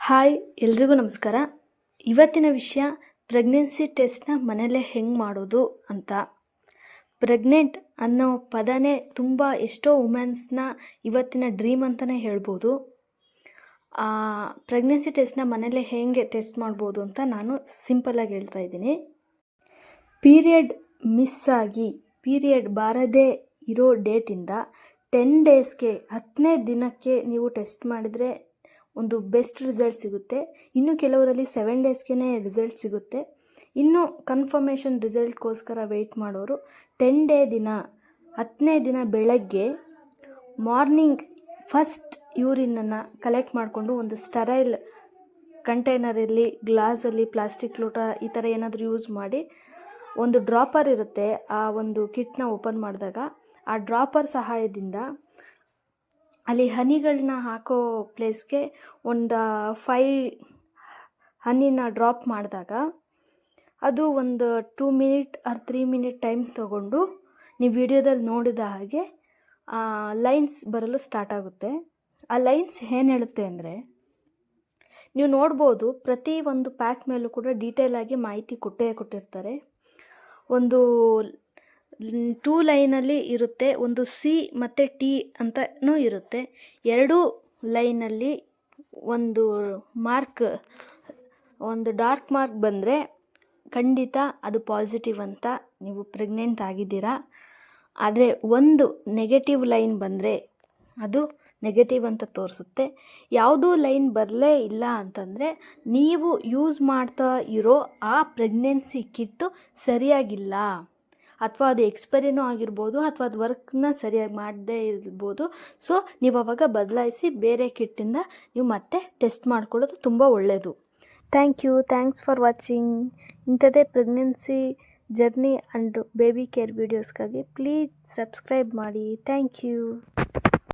Hi ಎಲ್ರಿಗೂ ನಮಸ್ಕಾರ. ಇವತ್ತಿನ ವಿಷಯ ಪ್ರೆಗ್ನೆನ್ಸಿ ಟೆಸ್ಟ್ನ ಮನೆಯಲ್ಲೇ ಹೆಂಗೆ ಮಾಡೋದು ಅಂತ. ಪ್ರೆಗ್ನೆಂಟ್ ಅನ್ನೋ ಪದನೇ ತುಂಬ ಎಷ್ಟೋ ವುಮೆನ್ಸ್ನ ಇವತ್ತಿನ ಡ್ರೀಮ್ ಅಂತಲೇ ಹೇಳ್ಬೋದು. ಪ್ರೆಗ್ನೆನ್ಸಿ ಟೆಸ್ಟ್ನ ಮನೆಯಲ್ಲೇ ಹೇಗೆ ಟೆಸ್ಟ್ ಮಾಡ್ಬೋದು ಅಂತ ನಾನು ಸಿಂಪಲ್ಲಾಗಿ ಹೇಳ್ತಾ ಇದ್ದೀನಿ. ಪೀರಿಯಡ್ ಮಿಸ್ ಆಗಿ ಪೀರಿಯಡ್ ಬಾರದೇ ಇರೋ ಡೇಟಿಂದ 10 ಡೇಸ್ಗೆ 10ನೇ ದಿನಕ್ಕೆ ನೀವು ಟೆಸ್ಟ್ ಮಾಡಿದರೆ ಒಂದು ಬೆಸ್ಟ್ ರಿಸಲ್ಟ್ ಸಿಗುತ್ತೆ. ಇನ್ನು ಕೆಲವರಲ್ಲಿ 7 ಡೇಸ್ಗೆ ರಿಸಲ್ಟ್ ಸಿಗುತ್ತೆ. ಇನ್ನು ಕನ್ಫರ್ಮೇಷನ್ ರಿಸಲ್ಟ್ಗೋಸ್ಕರ ವೆಯ್ಟ್ ಮಾಡೋರು 10 ಡೇ ದಿನ 10ನೇ ದಿನ ಬೆಳಗ್ಗೆ ಮಾರ್ನಿಂಗ್ ಫಸ್ಟ್ ಯೂರಿನನ್ನು ಕಲೆಕ್ಟ್ ಮಾಡಿಕೊಂಡು ಒಂದು ಸ್ಟರೈಲ್ ಕಂಟೈನರಲ್ಲಿ, ಗ್ಲಾಸಲ್ಲಿ, ಪ್ಲಾಸ್ಟಿಕ್ ಲೋಟ ಈ ಥರ ಏನಾದರೂ ಯೂಸ್ ಮಾಡಿ ಒಂದು ಡ್ರಾಪರ್ ಇರುತ್ತೆ. ಆ ಒಂದು ಕಿಟ್ನ ಓಪನ್ ಮಾಡಿದಾಗ ಆ ಡ್ರಾಪರ್ ಸಹಾಯದಿಂದ ಅಲ್ಲಿ ಹನಿಗಳನ್ನ ಹಾಕೋ ಪ್ಲೇಸ್ಗೆ ಒಂದು 5 ಹನಿನ ಡ್ರಾಪ್ ಮಾಡಿದಾಗ ಅದು ಒಂದು 2 ಮಿನಿಟ್ ಆರ್ 3 ಮಿನಿಟ್ ಟೈಮ್ ತೊಗೊಂಡು ನೀವು ವಿಡಿಯೋದಲ್ಲಿ ನೋಡಿದ ಹಾಗೆ ಲೈನ್ಸ್ ಬರಲು ಸ್ಟಾರ್ಟ್ ಆಗುತ್ತೆ. ಆ ಲೈನ್ಸ್ ಏನು ಹೇಳುತ್ತೆ ಅಂದರೆ, ನೀವು ನೋಡ್ಬೋದು ಪ್ರತಿ ಒಂದು ಪ್ಯಾಕ್ ಮೇಲೂ ಕೂಡ ಡೀಟೇಲಾಗಿ ಮಾಹಿತಿ ಕೊಟ್ಟಿರ್ತಾರೆ. ಒಂದು 2 ಲೈನಲ್ಲಿ ಇರುತ್ತೆ, ಒಂದು ಸಿ ಮತ್ತು ಟಿ ಅಂತಲೂ ಇರುತ್ತೆ. 2 ಲೈನಲ್ಲಿ ಒಂದು ಮಾರ್ಕ್, ಒಂದು ಡಾರ್ಕ್ ಮಾರ್ಕ್ ಬಂದರೆ ಖಂಡಿತ ಅದು ಪಾಸಿಟಿವ್ ಅಂತ, ನೀವು ಪ್ರೆಗ್ನೆಂಟ್ ಆಗಿದ್ದೀರಾ. ಆದರೆ ಒಂದು ನೆಗೆಟಿವ್ ಲೈನ್ ಬಂದರೆ ಅದು ನೆಗೆಟಿವ್ ಅಂತ ತೋರಿಸುತ್ತೆ. ಯಾವುದೂ ಲೈನ್ ಬರಲೇ ಇಲ್ಲ ಅಂತಂದರೆ ನೀವು ಯೂಸ್ ಮಾಡ್ತಾ ಇರೋ ಆ ಪ್ರೆಗ್ನೆನ್ಸಿ ಕಿಟ್ಟು ಸರಿಯಾಗಿಲ್ಲ, ಅಥವಾ ಅದು ಎಕ್ಸ್ಪೈರಿನೂ ಆಗಿರ್ಬೋದು, ಅಥವಾ ಅದು ವರ್ಕ್ನ ಸರಿಯಾಗಿ ಮಾಡದೇ ಇರ್ಬೋದು. ಸೊ ನೀವು ಆವಾಗ ಬದಲಾಯಿಸಿ ಬೇರೆ ಕಿಟ್ಟಿಂದ ನೀವು ಮತ್ತೆ ಟೆಸ್ಟ್ ಮಾಡ್ಕೊಳ್ಳೋದು ತುಂಬ ಒಳ್ಳೆಯದು. Thanks for watching. ಇಂಥದ್ದೇ pregnancy journey and baby care ವೀಡಿಯೋಸ್ಗಾಗಿ ಪ್ಲೀಸ್ ಸಬ್ಸ್ಕ್ರೈಬ್ ಮಾಡಿ. Thank you.